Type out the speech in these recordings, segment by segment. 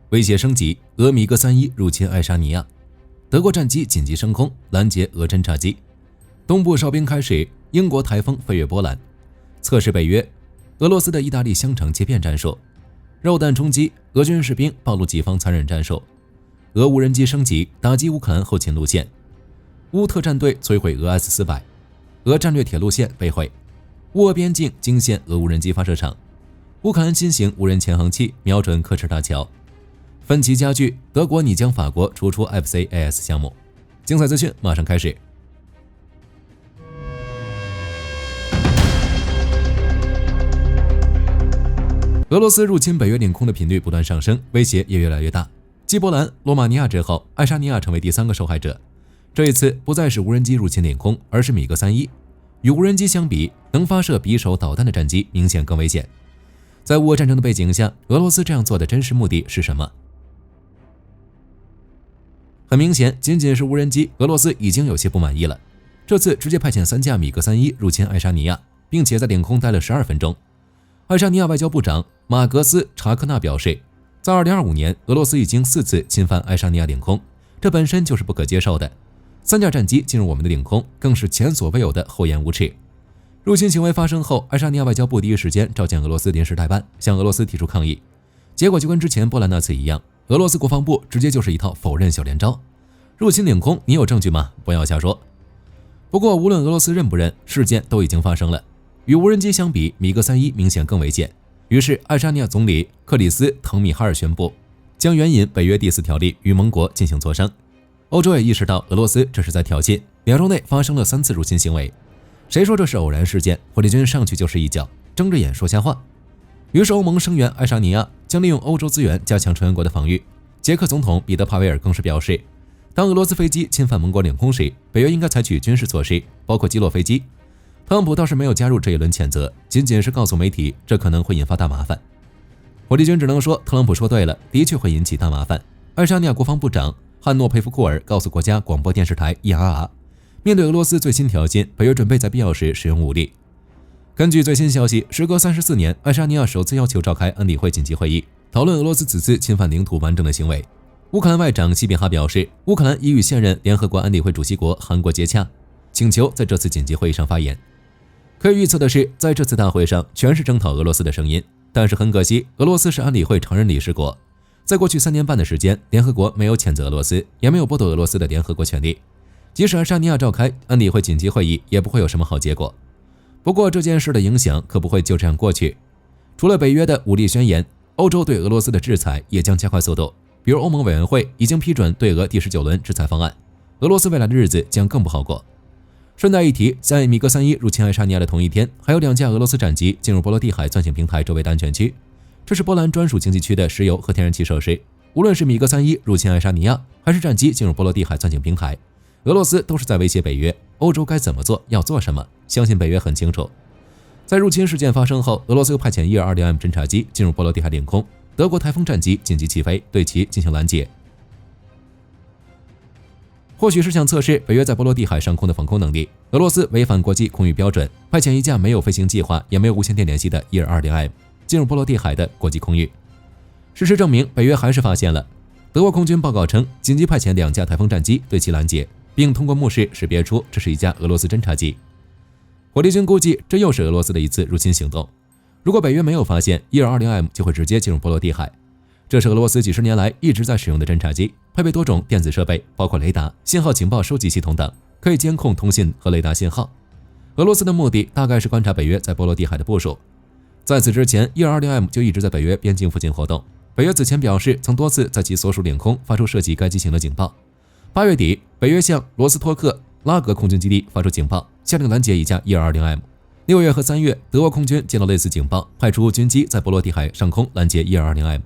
威胁升级，俄米格31入侵爱沙尼亚，德国战机紧急升空拦截俄侦察机，东部哨兵开始，英国台风飞越波兰，测试北约，俄罗斯的意大利香肠切片战术，肉弹冲击，俄军士兵暴露己方残忍战术，俄无人机升级打击乌克兰后勤路线，乌特战队摧毁俄 S-400，俄战略铁路线被毁，乌俄边境惊现俄无人机发射场，乌克兰新型无人潜航器瞄准科赤大桥，分歧加剧，德国拟将法国逐出 FCAS 项目。精彩资讯马上开始。俄罗斯入侵北约领空的频率不断上升，威胁也越来越大。继波兰、罗马尼亚之后，爱沙尼亚成为第3个受害者。这一次不再是无人机入侵领空，而是米格31。与无人机相比，能发射匕首导弹的战机明显更危险。在乌俄战争的背景下，俄罗斯这样做的真实目的是什么？很明显，仅仅是无人机，俄罗斯已经有些不满意了。这次直接派遣3架米格31入侵爱沙尼亚，并且在领空待了12分钟。爱沙尼亚外交部长马格斯·查科纳表示，在2025年，俄罗斯已经4次侵犯爱沙尼亚领空，这本身就是不可接受的。3架战机进入我们的领空，更是前所未有的厚颜无耻。入侵行为发生后，爱沙尼亚外交部第一时间召见俄罗斯临时代办，向俄罗斯提出抗议。结果就跟之前波兰那次一样，俄罗斯国防部直接就是一套否认小连招。入侵领空，你有证据吗？不要瞎说。不过无论俄罗斯认不认，事件都已经发生了。与无人机相比，米格31明显更危险。于是爱沙尼亚总理克里斯·滕米哈尔宣布，将援引北约第4条例与盟国进行磋商。欧洲也意识到俄罗斯这是在挑衅，2周内发生了3次入侵行为。谁说这是偶然事件？火力军上去就是一脚，睁着眼说瞎话。于是欧盟声援爱沙尼亚，将利用欧洲资源加强成员国的防御。捷克总统彼得·帕维尔更是表示，当俄罗斯飞机侵犯盟国领空时，北约应该采取军事措施，包括击落飞机。特朗普倒是没有加入这一轮谴责，仅仅是告诉媒体这可能会引发大麻烦。火力军只能说特朗普说对了，的确会引起大麻烦。爱沙尼亚国防部长汉诺佩夫库尔告诉国家广播电视台 ERR， 面对俄罗斯最新挑衅，北约准备在必要时使用武力。根据最新消息，时隔34年，爱沙尼亚首次要求召开安理会紧急会议，讨论俄罗斯此次侵犯领土完整的行为。乌克兰外长西比哈表示，乌克兰已与现任联合国安理会主席国韩国接洽，请求在这次紧急会议上发言。可以预测的是，在这次大会上全是征讨俄罗斯的声音，但是很可惜，俄罗斯是安理会常任理事国。在过去3年半的时间，联合国没有谴责俄罗斯，也没有剥夺俄罗斯的联合国权利。即使爱沙尼亚召开安理会紧急会议，也不会有什么好结果。不过这件事的影响可不会就这样过去。除了北约的武力宣言，欧洲对俄罗斯的制裁也将加快速度。比如欧盟委员会已经批准对俄第19轮制裁方案，俄罗斯未来的日子将更不好过。顺带一提，在米格31入侵爱沙尼亚的同一天，还有2架俄罗斯战机进入波罗的海钻井平台周围的安全区，这是波兰专属经济区的石油和天然气设施。无论是米格31入侵爱沙尼亚，还是战机进入波罗的海钻井平台，俄罗斯都是在威胁北约。欧洲该怎么做，要做什么，相信北约很清楚。在入侵事件发生后，俄罗斯又派遣1220M 侦察机进入波罗的海领空，德国台风战机紧急起飞，对其进行拦截。或许是想测试北约在波罗的海上空的防空能力，俄罗斯违反国际空域标准，派遣一架没有飞行计划也没有无线电联系的1220M 进入波罗的海的国际空域。事实证明，北约还是发现了。德国空军报告称，紧急派遣2架台风战机对其拦截，并通过目视识别出这是一架俄罗斯侦察机。火力军估计，这又是俄罗斯的一次入侵行动。如果北约没有发现1220M，就会直接进入波罗的海。这是俄罗斯几十年来一直在使用的侦察机，配备多种电子设备，包括雷达、信号情报收集系统等，可以监控通信和雷达信号。俄罗斯的目的大概是观察北约在波罗的海的部署。在此之前，1220M 就一直在北约边境附近活动。北约此前表示，曾多次在其所属领空发出涉及该机型的警报。8月底，北约向罗斯托克拉格空军基地发出警报，下令拦截一架1220M。6月和3月，德国空军接到类似警报，派出军机在波罗的海上空拦截1220M。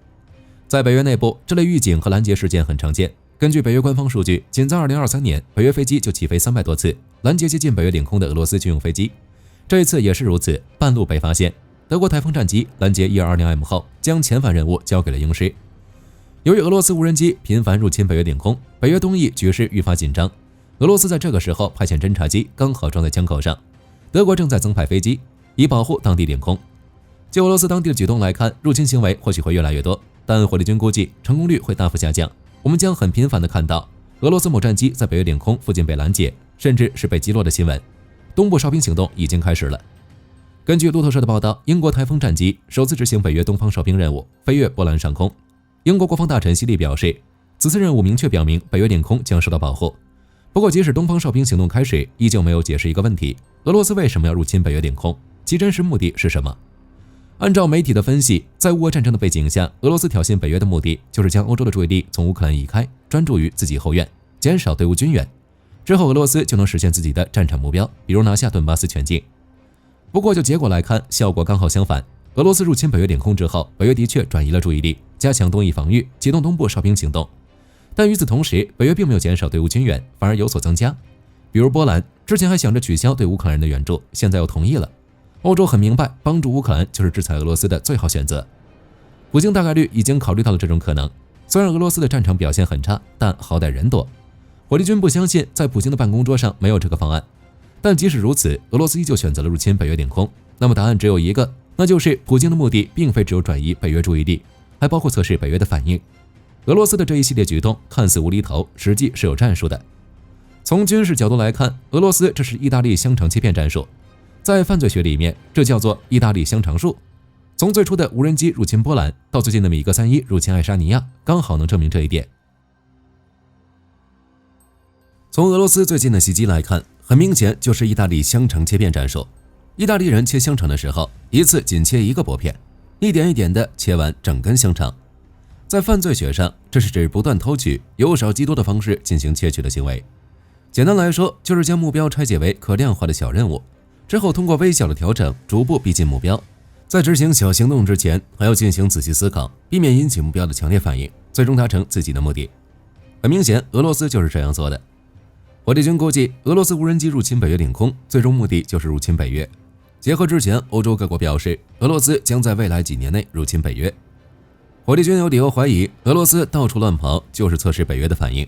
在北约内部，这类预警和拦截事件很常见。根据北约官方数据，仅在2023年，北约飞机就起飞300多次，拦截接近北约领空的俄罗斯军用飞机。这一次也是如此，半路被发现。德国台风战机拦截1220M后，将遣返任务交给了英师。由于俄罗斯无人机频繁入侵北约领空，北约东翼局势愈发紧张。俄罗斯在这个时候派遣侦察机刚好装在枪口上，德国正在增派飞机，以保护当地领空。就俄罗斯当地的举动来看，入侵行为或许会越来越多，但火力军估计成功率会大幅下降。我们将很频繁地看到俄罗斯某战机在北约领空附近被拦截，甚至是被击落的新闻。东部哨兵行动已经开始了。根据路透社的报道，英国台风战机首次执行北约东方哨兵任务，飞越波兰上空。英国国防大臣希利表示，此次任务明确表明北约领空将受到保护。不过，即使东方哨兵行动开始，依旧没有解释一个问题：俄罗斯为什么要入侵北约领空？其真实目的是什么？按照媒体的分析，在乌俄战争的背景下，俄罗斯挑衅北约的目的就是将欧洲的注意力从乌克兰移开，专注于自己后院，减少对乌军援。之后，俄罗斯就能实现自己的战场目标，比如拿下顿巴斯全境。不过，就结果来看，效果刚好相反。俄罗斯入侵北约领空之后，北约的确转移了注意力，加强东翼防御，启动东部哨兵行动。但与此同时，北约并没有减少对乌军援，反而有所增加。比如波兰之前还想着取消对乌克兰人的援助，现在又同意了。欧洲很明白，帮助乌克兰就是制裁俄罗斯的最好选择。普京大概率已经考虑到了这种可能。虽然俄罗斯的战场表现很差，但好歹人多。火力军不相信在普京的办公桌上没有这个方案。但即使如此，俄罗斯依旧选择了入侵北约领空。那么答案只有一个，那就是普京的目的并非只有转移北约注意力，还包括测试北约的反应。俄罗斯的这一系列举动看似无厘头，实际是有战术的。从军事角度来看，俄罗斯这是意大利香肠切片战术。在犯罪学里面，这叫做意大利香肠术。从最初的无人机入侵波兰，到最近的米格31入侵爱沙尼亚，刚好能证明这一点。从俄罗斯最近的袭击来看，很明显就是意大利香肠切片战术。意大利人切香肠的时候，一次仅切一个薄片，一点一点的切完整根香肠。在犯罪学上，这是指不断偷取，由少及多的方式进行窃取的行为。简单来说，就是将目标拆解为可量化的小任务。之后通过微小的调整逐步逼近目标，在执行小行动之前还要进行仔细思考，避免引起目标的强烈反应，最终达成自己的目的。很明显，俄罗斯就是这样做的。火力军估计，俄罗斯无人机入侵北约领空，最终目的就是入侵北约。结合之前欧洲各国表示，俄罗斯将在未来几年内入侵北约。火力军有理由怀疑，俄罗斯到处乱跑就是测试北约的反应。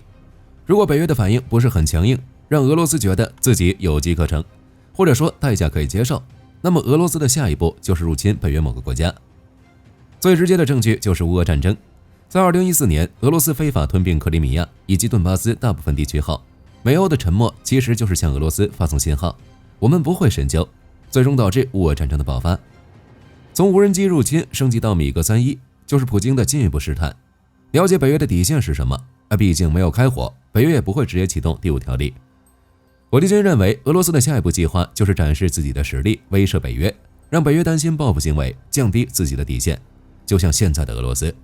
如果北约的反应不是很强硬，让俄罗斯觉得自己有机可乘，或者说代价可以接受，那么俄罗斯的下一步就是入侵北约某个国家。最直接的证据就是乌俄战争。在2014年，俄罗斯非法吞并克里米亚以及顿巴斯大部分地区后，美欧的沉默其实就是向俄罗斯发送信号，我们不会深究，最终导致乌俄战争的爆发。从无人机入侵升级到米格31，就是普京的进一步试探，了解北约的底线是什么。毕竟没有开火，北约也不会直接启动第5条例。火力军认为，俄罗斯的下一步计划就是展示自己的实力，威慑北约，让北约担心报复行为，降低自己的底线，就像现在的俄罗斯。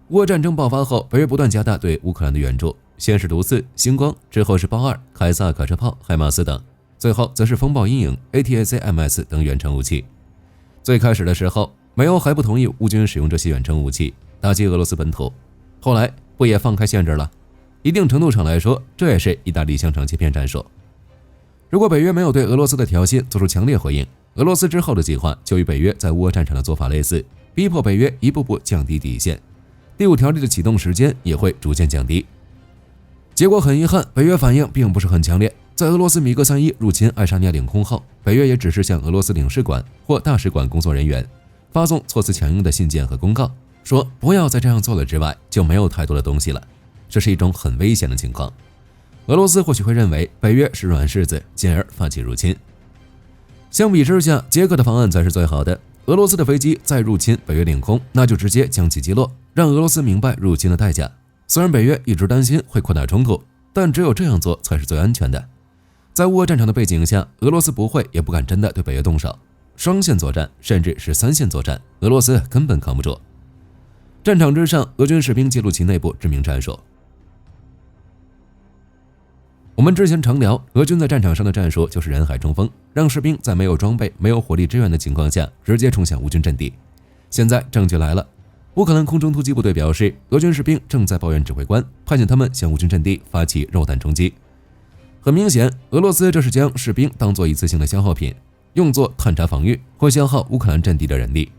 乌俄战争爆发后，北约不断加大对乌克兰的援助，先是毒4、星光，之后是豹2、凯撒卡车炮、海马斯等，最后则是风暴阴影、ATACMS 等远程武器。最开始的时候，美欧还不同意乌军使用这些远程武器打击俄罗斯本土，后来不也放开限制了？一定程度上来说，这也是意大利香肠切片战术。如果北约没有对俄罗斯的挑衅做出强烈回应，俄罗斯之后的计划就与北约在乌俄战场的做法类似，逼迫北约一步步降低底线，第5条例的启动时间也会逐渐降低。结果很遗憾，北约反应并不是很强烈。在俄罗斯米格31入侵爱沙尼亚领空后，北约也只是向俄罗斯领事馆或大使馆工作人员发送措辞强硬的信件和公告，说不要再这样做了之外，就没有太多的东西了。这是一种很危险的情况。俄罗斯或许会认为北约是软柿子，进而发起入侵。相比之下，捷克的方案才是最好的。俄罗斯的飞机再入侵北约领空，那就直接将其击落，让俄罗斯明白入侵的代价。虽然北约一直担心会扩大冲突，但只有这样做才是最安全的。在乌俄战场的背景下，俄罗斯不会也不敢真的对北约动手，双线作战甚至是3线作战，俄罗斯根本扛不住。战场之上，俄军士兵记录其内部致命战术。我们之前常聊，俄军在战场上的战术就是人海冲锋，让士兵在没有装备、没有火力支援的情况下，直接冲向乌军阵地。现在证据来了，乌克兰空中突击部队表示，俄军士兵正在抱怨指挥官，派遣他们向乌军阵地发起肉弹冲击。很明显，俄罗斯这是将士兵当作一次性的消耗品，用作探查防御，或消耗乌克兰阵地的人力。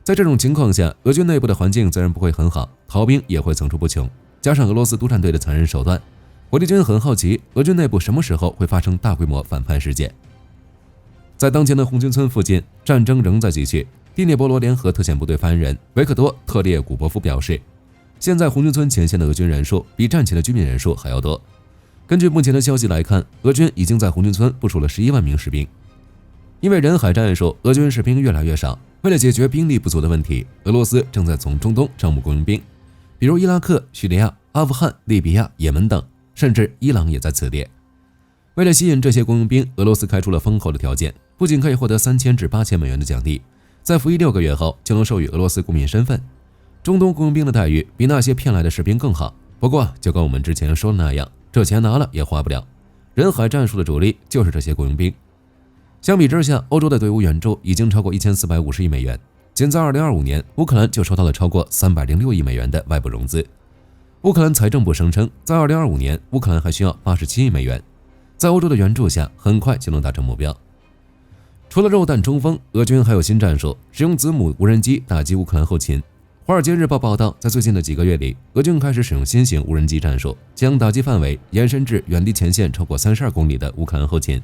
在这种情况下，俄军内部的环境自然不会很好，逃兵也会层出不穷，加上俄罗斯督战队的残忍手段，火力军很好奇俄军内部什么时候会发生大规模反叛事件。在当前的红军村附近，战争仍在继续，第聂伯罗联合特遣部队发言人维克多·特列古波夫表示，现在红军村前线的俄军人数比战前的居民人数还要多。根据目前的消息来看，俄军已经在红军村部署了11万名士兵。因为人海战术，俄军士兵越来越少。为了解决兵力不足的问题，俄罗斯正在从中东招募雇佣兵，比如伊拉克、叙利亚、阿富汗、利比亚、也门等，甚至伊朗也在此列。为了吸引这些雇佣兵，俄罗斯开出了丰厚的条件，不仅可以获得3000至8000美元的奖励，在服役6个月后就能授予俄罗斯公民身份。中东雇佣兵的待遇比那些骗来的士兵更好，不过就跟我们之前说的那样，这钱拿了也花不了。人海战术的主力就是这些雇佣兵。相比之下，欧洲的队伍援助已经超过1450亿美元，仅在2025年，乌克兰就收到了超过306亿美元的外部融资。乌克兰财政部声称，在2025年，乌克兰还需要87亿美元，在欧洲的援助下，很快就能达成目标。除了肉弹冲锋，俄军还有新战术，使用子母无人机打击乌克兰后勤。华尔街日报报道，在最近的几个月里，俄军开始使用新型无人机战术，将打击范围延伸至远离前线超过32公里的乌克兰后勤。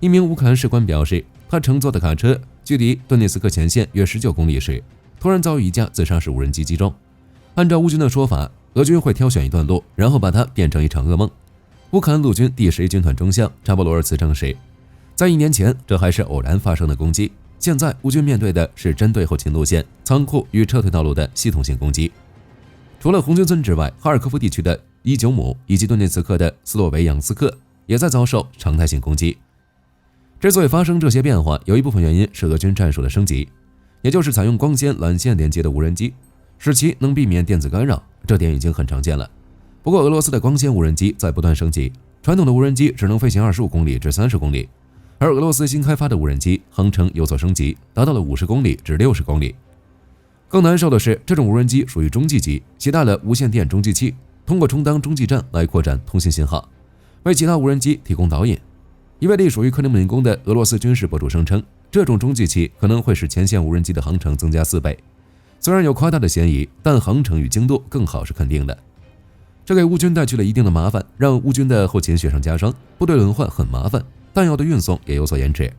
一名乌克兰士官表示，他乘坐的卡车距离顿涅茨克前线约19公里时，突然遭遇一架自杀式无人机击中。按照乌军的说法，俄军会挑选一段路，然后把它变成一场噩梦。乌克兰陆军第11军团中将扎波罗尔茨证实，在1年前这还是偶然发生的攻击，现在乌军面对的是针对后勤路线、仓库与撤退道路的系统性攻击。除了红军村之外，哈尔科夫地区的伊久姆以及顿涅茨克的斯洛维扬斯克也在遭受常态性攻击。之所以发生这些变化，有一部分原因是俄军战术的升级，也就是采用光纤缆线连接的无人机，使其能避免电子干扰，这点已经很常见了。不过俄罗斯的光纤无人机在不断升级，传统的无人机只能飞行25公里至30公里，而俄罗斯新开发的无人机航程有所升级，达到了50公里至60公里。更难受的是，这种无人机属于中继机，携带了无线电中继器，通过充当中继站来扩展通信信号，为其他无人机提供导引。一位隶属于克里姆林宫的俄罗斯军事博主声称，这种中继器可能会使前线无人机的航程增加4倍。虽然有夸大的嫌疑，但航程与精度更好是肯定的。这给乌军带去了一定的麻烦，让乌军的后勤雪上加霜，部队轮换很麻烦，弹药的运送也有所延迟。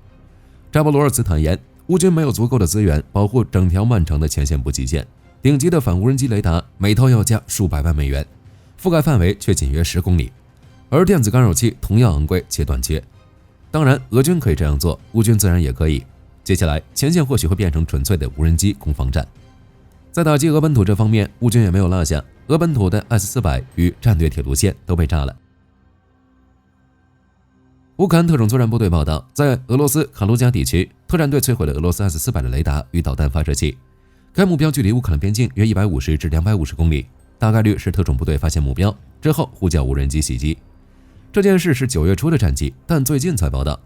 扎波罗尔茨坦言，乌军没有足够的资源保护整条漫长的前线补给线，顶级的反无人机雷达每套要价数百万美元，覆盖范围却仅约10公里，而电子干扰器同样昂贵且短缺。当然，俄军可以这样做，乌军自然也可以。接下来，前线或许会变成纯粹的无人机攻防战。在打击俄本土这方面，乌军也没有落下，俄本土的 S-400与战略铁路线都被炸了。乌克兰特种作战部队报道，在俄罗斯卡卢加地区，特战队摧毁了俄罗斯 S-400的雷达与导弹发射器，该目标距离乌克兰边境约150至250公里，大概率是特种部队发现目标之后呼叫无人机袭击。这件事是9月初的战绩，但最近才报道。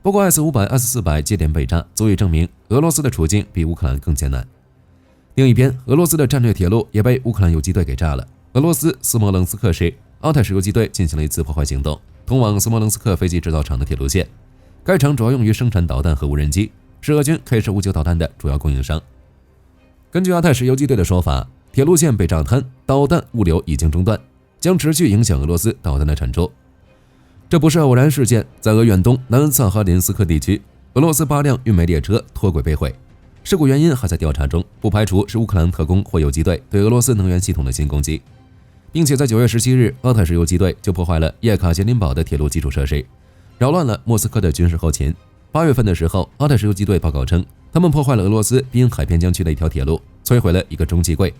不过 S-500、S-400接连被炸，足以证明俄罗斯的处境比乌克兰更艰难。另一边，俄罗斯的战略铁路也被乌克兰游击队给炸了。俄罗斯斯摩棱斯克市奥泰什游击队进行了一次破坏行动，通往斯摩棱斯克飞机制造厂的铁路线。该厂主要用于生产导弹和无人机，是俄军 K-15导弹的主要供应商。根据奥泰什游击队的说法，铁路线被炸瘫，导弹物流已经中断，将持续影响俄罗斯导弹的产出。这不是偶然事件，在俄远东南萨哈林斯克地区，俄罗斯8辆运煤列车脱轨被毁，事故原因还在调查中，不排除是乌克兰特工或游击队对俄罗斯能源系统的新攻击。并且在9月17日，奥泰什游击队就破坏了叶卡捷琳堡的铁路基础设施，扰乱了莫斯科的军事后勤。8月份的时候，奥泰什游击队报告称，他们破坏了俄罗斯滨海边疆区的一条铁路，摧毁了一个中继柜，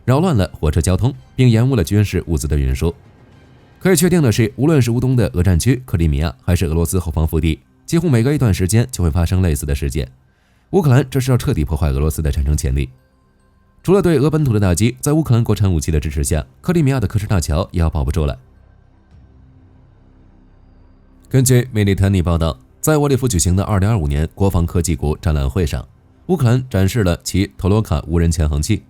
扰乱了火车交通，并延误了军事物资的运输。可以确定的是，无论是乌东的俄战区克里米亚，还是俄罗斯后方腹地，几乎每隔一段时间就会发生类似的事件。乌克兰这是要彻底破坏俄罗斯的战争潜力。除了对俄本土的打击，在乌克兰国产武器的支持下，克里米亚的科什大桥也要保不住了。根据梅利坦尼报道，在沃列夫举行的2025年国防科技股展览会上，乌克兰展示了其托洛卡无人潜航器。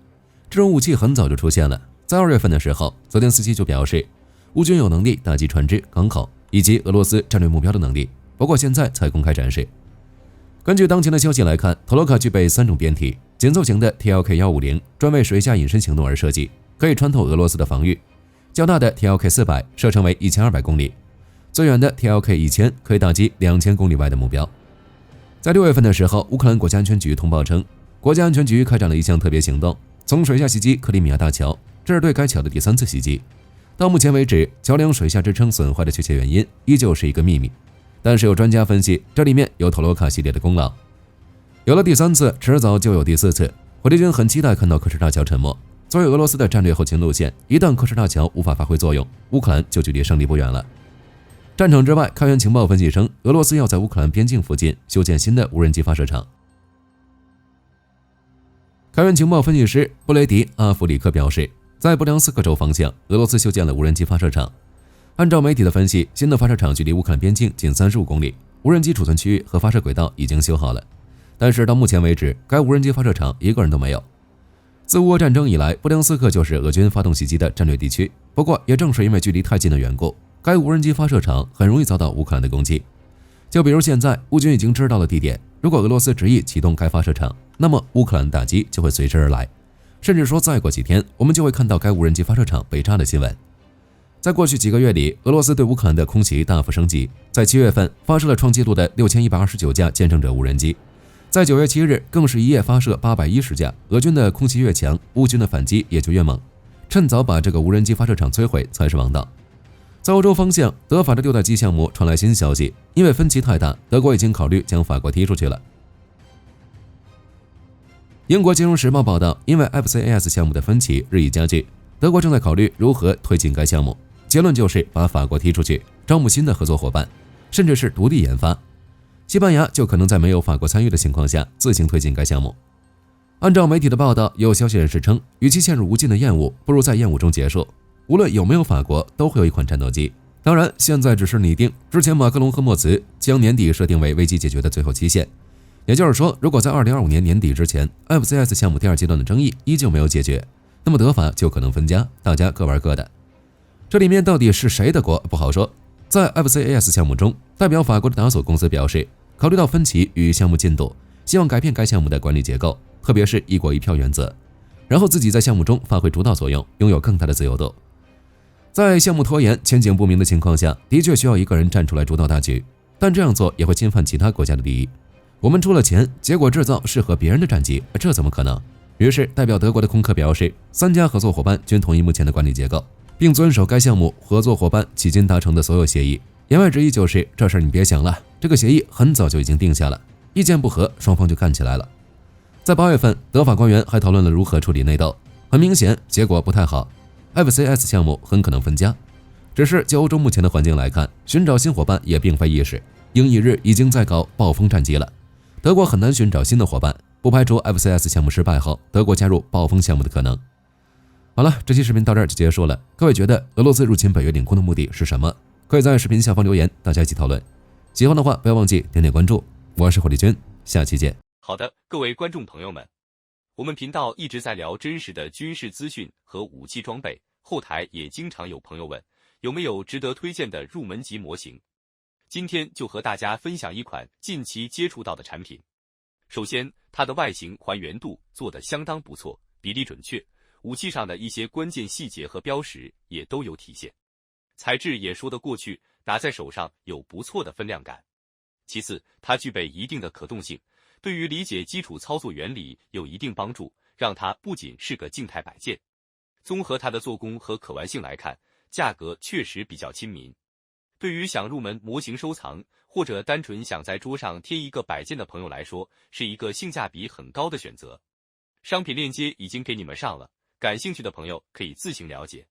这种武器很早就出现了，在2月份的时候，泽连斯基就表示，乌军有能力打击船只、港口以及俄罗斯战略目标的能力，不过现在才公开展示。根据当前的消息来看，托洛卡具备3种变体，紧凑型的 TLK-150 专为水下隐身行动而设计，可以穿透俄罗斯的防御；较大的 TLK-400 射程为1200公里；最远的 TLK-1000 可以打击2000公里外的目标。在6月份的时候，乌克兰国家安全局通报称，国家安全局开展了一项特别行动，从水下袭击克里米亚大桥，这是对该桥的第3次袭击。到目前为止，桥梁水下支撑损坏的确切原因依旧是一个秘密。但是有专家分析，这里面有托洛卡系列的功劳。有了第3次，迟早就有第4次。火箭军很期待看到科什大桥沉没。作为俄罗斯的战略后勤路线，一旦科什大桥无法发挥作用，乌克兰就距离胜利不远了。战场之外，开源情报分析称，俄罗斯要在乌克兰边境附近修建新的无人机发射场。开源情报分析师布雷迪·阿弗里克表示，在布良斯克州方向，俄罗斯修建了无人机发射场。按照媒体的分析，新的发射场距离乌克兰边境仅35公里，无人机储存区域和发射轨道已经修好了。但是到目前为止，该无人机发射场一个人都没有。自乌俄战争以来，布良斯克就是俄军发动袭击的战略地区。不过，也正是因为距离太近的缘故，该无人机发射场很容易遭到乌克兰的攻击。就比如现在，乌军已经知道了地点，如果俄罗斯执意启动该发射场，那么乌克兰打击就会随之而来。甚至说，再过几天，我们就会看到该无人机发射场被炸的新闻。在过去几个月里，俄罗斯对乌克兰的空袭大幅升级，在7月份发射了创纪录的6129架见证者无人机，在9月7日更是一夜发射810架。俄军的空袭越强，乌军的反击也就越猛，趁早把这个无人机发射场摧毁才是王道。在欧洲方向，德法的6代机项目传来新消息，因为分歧太大，德国已经考虑将法国踢出去了。英国金融时报报道，因为 FCAS 项目的分歧日益加剧，德国正在考虑如何推进该项目。结论就是把法国踢出去，招募新的合作伙伴，甚至是独立研发。西班牙就可能在没有法国参与的情况下自行推进该项目。按照媒体的报道，有消息人士称，与其陷入无尽的厌恶，不如在厌恶中结束。无论有没有法国，都会有一款战斗机。当然，现在只是拟定，之前马克龙和莫茨将年底设定为危机解决的最后期限。也就是说，如果在2025年年底之前 FCS 项目第2阶段的争议依旧没有解决，那么德法就可能分家，大家各玩各的。这里面到底是谁的锅不好说。在 FCAS 项目中，代表法国的达索公司表示，考虑到分歧与项目进度，希望改变该项目的管理结构，特别是1国1票原则，然后自己在项目中发挥主导作用，拥有更大的自由度。在项目拖延、前景不明的情况下，的确需要一个人站出来主导大局，但这样做也会侵犯其他国家的利益。我们出了钱，结果制造适合别人的战机，这怎么可能？于是，代表德国的空客表示，3家合作伙伴均同意目前的管理结构，并遵守该项目合作伙伴迄今达成的所有协议。言外之意就是，这事儿你别想了，这个协议很早就已经定下了，意见不合，双方就干起来了。在8月份，德法官员还讨论了如何处理内斗，很明显，结果不太好。FCS 项目很可能分家。只是就欧洲目前的环境来看，寻找新伙伴也并非易事。英意日已经在搞暴风战机了，德国很难寻找新的伙伴，不排除 FCS 项目失败后，德国加入暴风项目的可能。好了，这期视频到这儿就结束了。各位觉得俄罗斯入侵北约领空的目的是什么？可以在视频下方留言，大家一起讨论。喜欢的话，不要忘记点点关注。我是火力军，下期见。好的，各位观众朋友们，我们频道一直在聊真实的军事资讯和武器装备，后台也经常有朋友问，有没有值得推荐的入门级模型？今天就和大家分享一款近期接触到的产品。首先，它的外形还原度做得相当不错，比例准确，武器上的一些关键细节和标识也都有体现，材质也说得过去，拿在手上有不错的分量感。其次，它具备一定的可动性，对于理解基础操作原理有一定帮助，让它不仅是个静态摆件。综合它的做工和可玩性来看，价格确实比较亲民。对于想入门模型收藏，或者单纯想在桌上贴一个摆件的朋友来说，是一个性价比很高的选择。商品链接已经给你们上了，感兴趣的朋友可以自行了解。